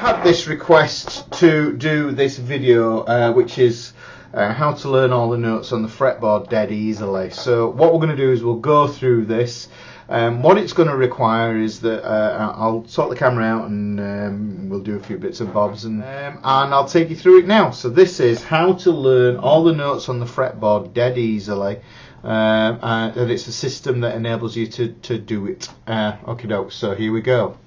had this request to do this video, which is how to learn all the notes on the fretboard dead easily. So what we're going to do is we'll go through this. What it's going to require is that I'll sort the camera out and we'll do a few bits and bobs, and I'll take you through it now. So this is how to learn all the notes on the fretboard dead easily, and it's a system that enables you to do it. Okie doke, so here we go.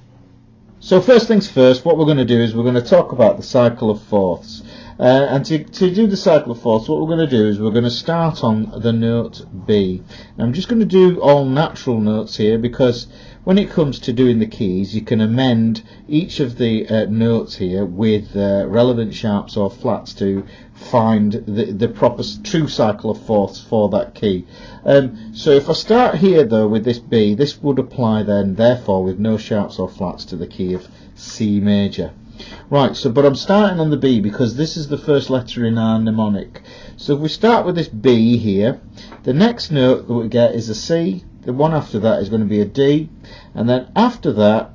So first things first, what we're going to do is we're going to talk about the cycle of fourths. And to do the cycle of fourths, what we're going to do is we're going to start on the note B. Now I'm just going to do all natural notes here, because when it comes to doing the keys, you can amend each of the notes here with relevant sharps or flats to find the proper true cycle of fourths for that key. So if I start here though with this B, this would apply then therefore with no sharps or flats to the key of C major. Right, so but I'm starting on the B because this is the first letter in our mnemonic. So if we start with this B here, the next note that we get is a C, the one after that is going to be a D, and then after that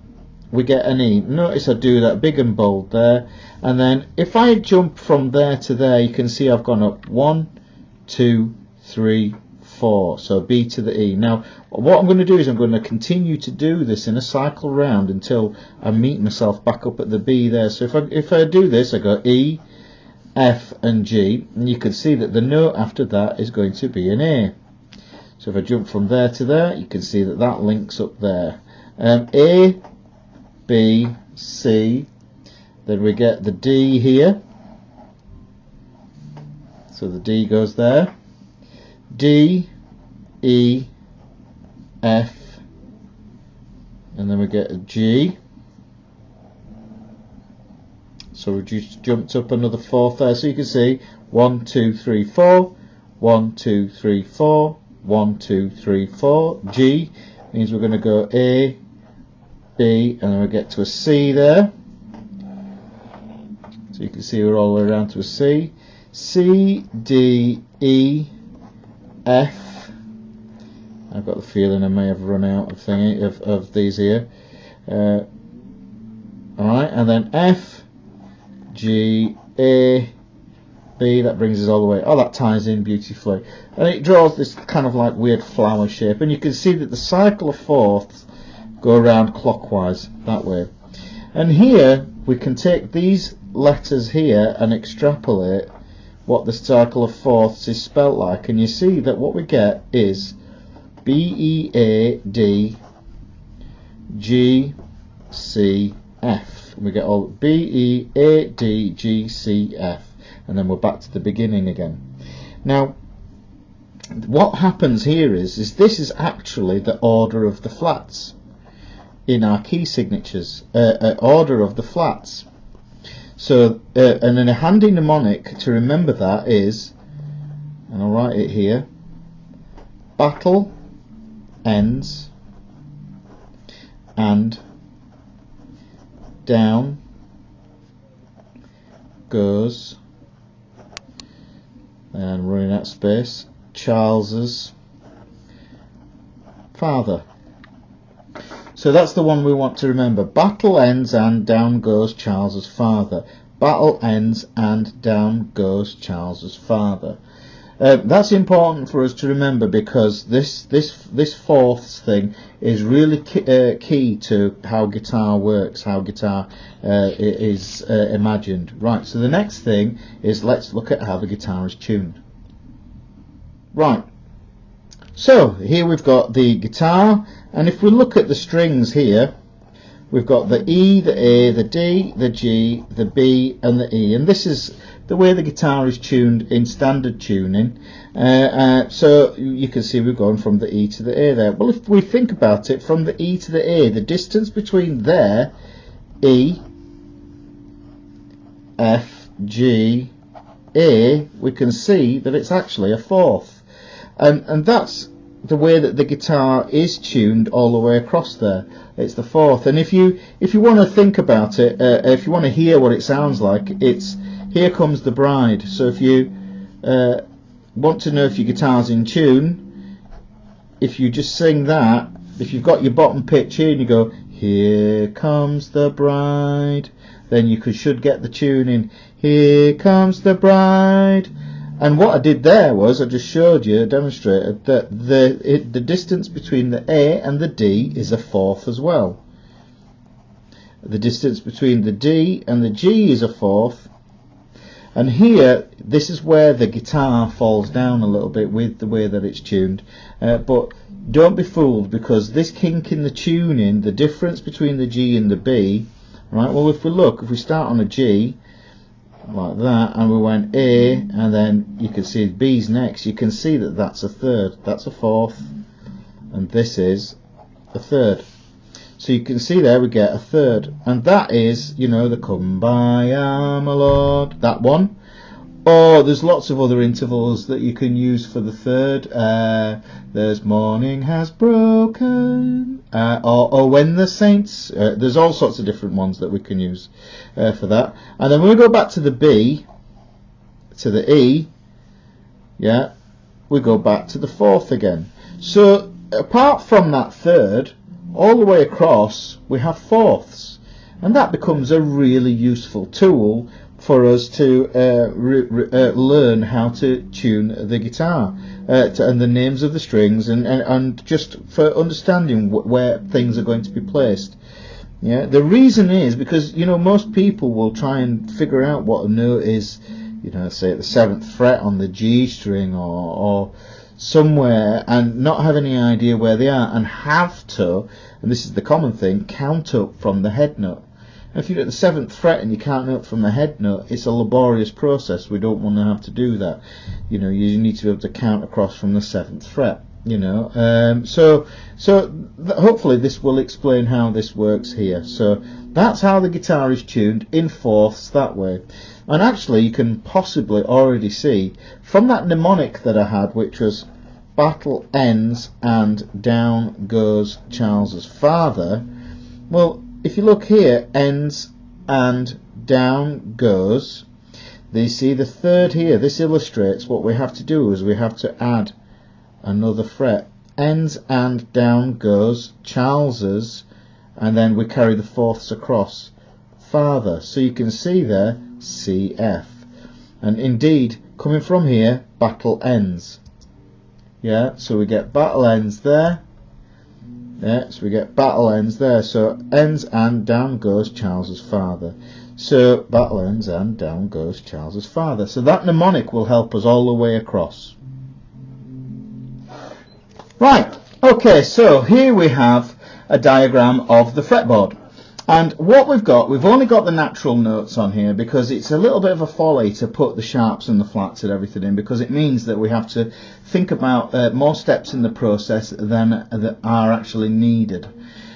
we get an E. Notice I do that big and bold there, and then if I jump from there to there, you can see I've gone up 1, 2, 3, 4, so B to the E. Now what I'm going to do is I'm going to continue to do this in a cycle round until I meet myself back up at the B there. So if I do this, I go E, F and G, and you can see that the note after that is going to be an A. So if I jump from there to there, you can see that that links up there. A, B, C, then we get the D here, so the D goes there, D, E, F, and then we get a G. So we just jumped up another fourth there, so you can see 1, 2, 3, 4, 1, 2, 3, 4, 1, 2, 3, 4. G means we're going to go A, B, and then we get to a C there. So you can see we're all the way around to a C. C, D, E, F. I've got the feeling I may have run out of these here. Alright, and then F, G, A, B, that brings us all the way. Oh, that ties in beautifully. And it draws this kind of like weird flower shape, and you can see that the cycle of fourths go around clockwise that way. And here we can take these letters here and extrapolate what the cycle of fourths is spelt like, and you see that what we get is B, E, A, D, G, C, F. We get all B, E, A, D, G, C, F, and then we're back to the beginning again. Now what happens here is this is actually the order of the flats in our key signatures, order of the flats. So and then a handy mnemonic to remember that is, and I'll write it here, battle ends and down goes, and running out of space, Charles's father. So that's the one we want to remember. Battle ends and down goes Charles's father. Battle ends and down goes Charles's father. That's important for us to remember, because this fourths thing is really key to how guitar works, how guitar is imagined. Right, so the next thing is let's look at how the guitar is tuned. Right, so here we've got the guitar, and if we look at the strings here, we've got the E, the A, the D, the G, the B and the E, and this is the way the guitar is tuned in standard tuning. So you can see we've gone from the E to the A there. Well, if we think about it, from the E to the A, the distance between there, E, F, G, A, we can see that it's actually a fourth, and that's the way that the guitar is tuned all the way across there. It's the fourth. And if you want to think about it, if you want to hear what it sounds like, it's Here Comes the Bride. So if you want to know if your guitar's in tune, if you just sing that, if you've got your bottom pitch here and you go, Here comes the bride, then you should get the tuning. Here comes the bride. And what I did there was I just showed you, demonstrated that the distance between the A and the D is a fourth as well. The distance between the D and the G is a fourth. And here, this is where the guitar falls down a little bit with the way that it's tuned. But don't be fooled, because this kink in the tuning, the difference between the G and the B, right? Well, if we start on a G, like that, and we went A, and then you can see B's next, you can see that that's a third, that's a fourth, and this is a third. So you can see there we get a third, and that is, you know, the Come By My Lord, that one. Or there's lots of other intervals that you can use for the third. There's Morning Has Broken, or When the Saints. There's all sorts of different ones that we can use for that. And then when we go back to the B, to the E, yeah, we go back to the fourth again. So apart from that third, all the way across we have fourths, and that becomes a really useful tool for us to learn how to tune the guitar and the names of the strings, and just for understanding where things are going to be placed. Yeah, the reason is because, you know, most people will try and figure out what a note is, you know, say at the 7th fret on the G string or somewhere, and not have any idea where they are, and have to, and this is the common thing, count up from the head note. And if you're at the 7th fret and you count up from the head note, it's a laborious process. We don't want to have to do that. You know, you need to be able to count across from the 7th fret. You know, so hopefully this will explain how this works here. So that's how the guitar is tuned, in fourths, that way. And actually you can possibly already see from that mnemonic that I had, which was battle ends and down goes Charles's father. Well, if you look here, ends and down goes, you see the third here. This illustrates what we have to do is we have to add another fret. Ends and down goes Charles's, and then we carry the fourths across, father. So you can see there CF, and indeed coming from here, battle ends. Yeah, so we get battle ends there. Yeah, so we get battle ends there. So ends and down goes Charles's father. So battle ends and down goes Charles's father. So that mnemonic will help us all the way across. Right, okay, so here we have a diagram of the fretboard. And what we've got, we've only got the natural notes on here because it's a little bit of a folly to put the sharps and the flats and everything in, because it means that we have to think about more steps in the process than that are actually needed.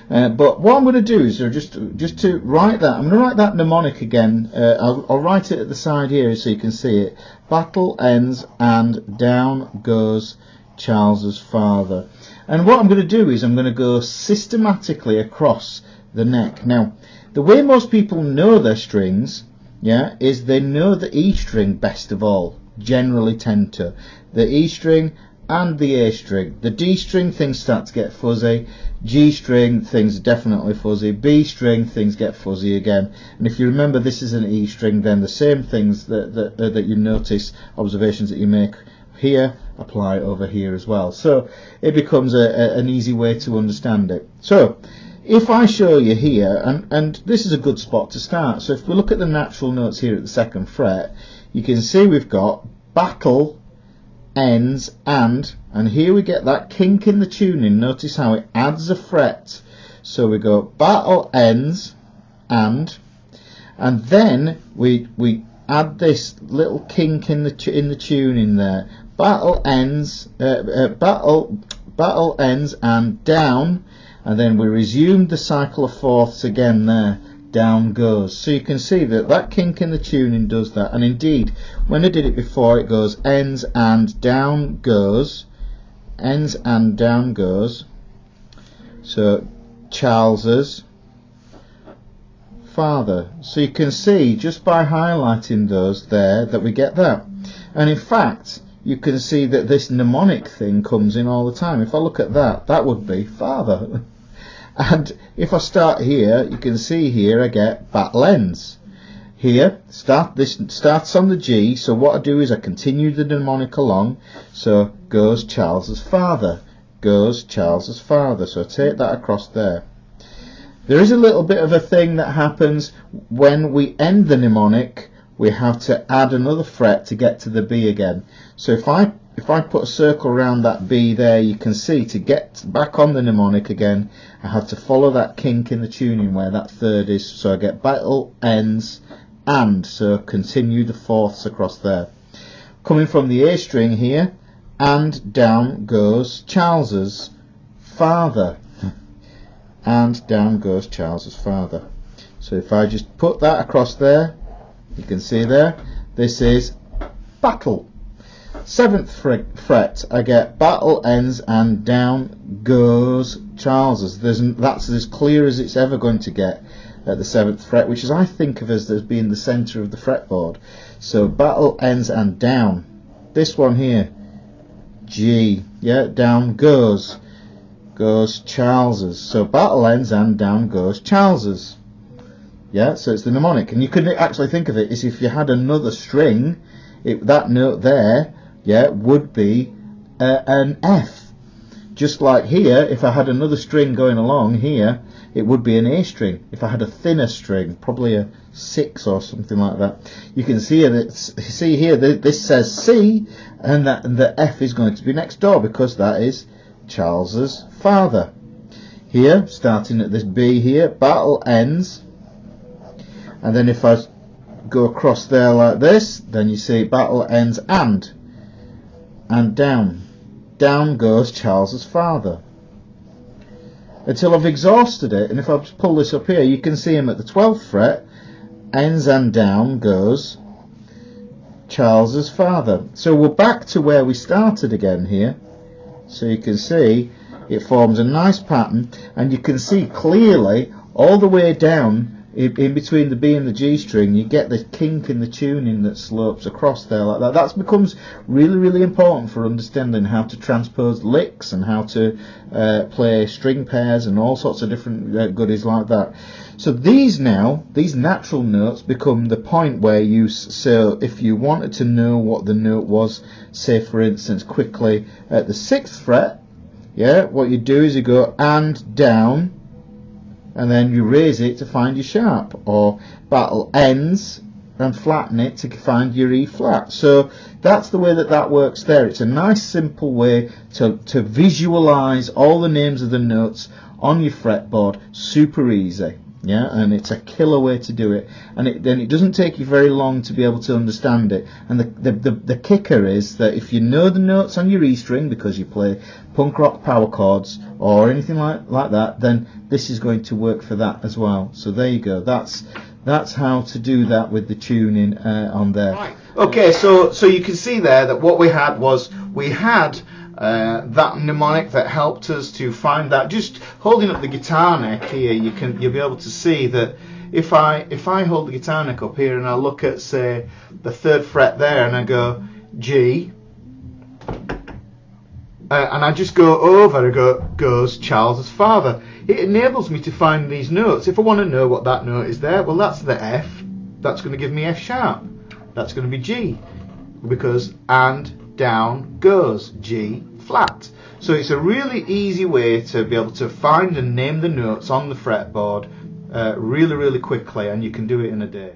But what I'm going to do is just to write that, I'm going to write that mnemonic again. I'll write it at the side here so you can see it. Battle ends and down goes Charles's father. And what I'm going to do is I'm going to go systematically across the neck. Now, the way most people know their strings, yeah, is they know the E string best of all. Generally tend to. The E string and the A string. The D string, things start to get fuzzy. G string, things are definitely fuzzy. B string, things get fuzzy again. And if you remember this is an E string, then the same things that you notice, observations that you make here, apply over here as well. So it becomes an easy way to understand it. So if I show you here, and this is a good spot to start, so if we look at the natural notes here at the 2nd fret, you can see we've got battle, ends, and here we get that kink in the tuning. Notice how it adds a fret. So we go battle, ends, and then we add this little kink in the tuning there. Battle ends, battle ends and down, and then we resume the cycle of fourths again there, down goes. So you can see that kink in the tuning does that, and indeed when I did it before, it goes ends and down goes, ends and down goes, so Charles's father. So you can see just by highlighting those there that we get that. And in fact you can see that this mnemonic thing comes in all the time. If I look at that, that would be father. And if I start here, you can see here I get battle ends. Here, this starts on the G, so what I do is I continue the mnemonic along. So goes Charles's father, goes Charles's father. So I take that across there. There is a little bit of a thing that happens when we end the mnemonic. We have to add another fret to get to the B again. So if I put a circle around that B there, you can see to get back on the mnemonic again, I have to follow that kink in the tuning where that third is. So I get battle ends and, so continue the fourths across there. Coming from the A string here, and down goes Charles's father. And down goes Charles's father. So if I just put that across there, you can see there, this is battle. 7th fret, I get battle ends and down goes Charles's. That's as clear as it's ever going to get at the 7th fret, which is I think of as being the centre of the fretboard. So battle ends and down. This one here, G, yeah, down goes Charles's. So battle ends and down goes Charles's. Yeah, so it's the mnemonic, and you could actually think of it as if you had another string, that note there, yeah, would be an F. Just like here, if I had another string going along here, it would be an A string. If I had a thinner string, probably a 6 or something like that, you can see that this says C, and that the F is going to be next door because that is Charles's father. Here, starting at this B here, battle ends. And then if I go across there like this, then you see battle ends and down. Down goes Charles's father. Until I've exhausted it, and if I just pull this up here, you can see him at the 12th fret, ends and down goes Charles's father. So we're back to where we started again here. So you can see it forms a nice pattern, and you can see clearly all the way down in between the B and the G string, you get the kink in the tuning that slopes across there like that. That becomes really, really important for understanding how to transpose licks and how to play string pairs and all sorts of different goodies like that. So these natural notes become the point where so if you wanted to know what the note was, say for instance quickly at the 6th fret, yeah, what you do is you go and down, and then you raise it to find your sharp, or battle ends and flatten it to find your E flat. So that's the way that works there. It's a nice simple way to visualize all the names of the notes on your fretboard, super easy. Yeah, and it's a killer way to do it, and then it doesn't take you very long to be able to understand it. And the kicker is that if you know the notes on your E string because you play punk rock power chords or anything like that, then this is going to work for that as well. So there you go. That's how to do that with the tuning on there. Right. Okay, so you can see there that what we had was that mnemonic that helped us to find that. Just holding up the guitar neck here, you'll be able to see that if I hold the guitar neck up here and I look at, say, the 3rd fret there, and I go G, and I just go over, goes Charles's father. It enables me to find these notes. If I want to know what that note is there, well, that's the F. That's going to give me F sharp. That's going to be G, because and down goes G flat. So it's a really easy way to be able to find and name the notes on the fretboard really, really quickly, and you can do it in a day.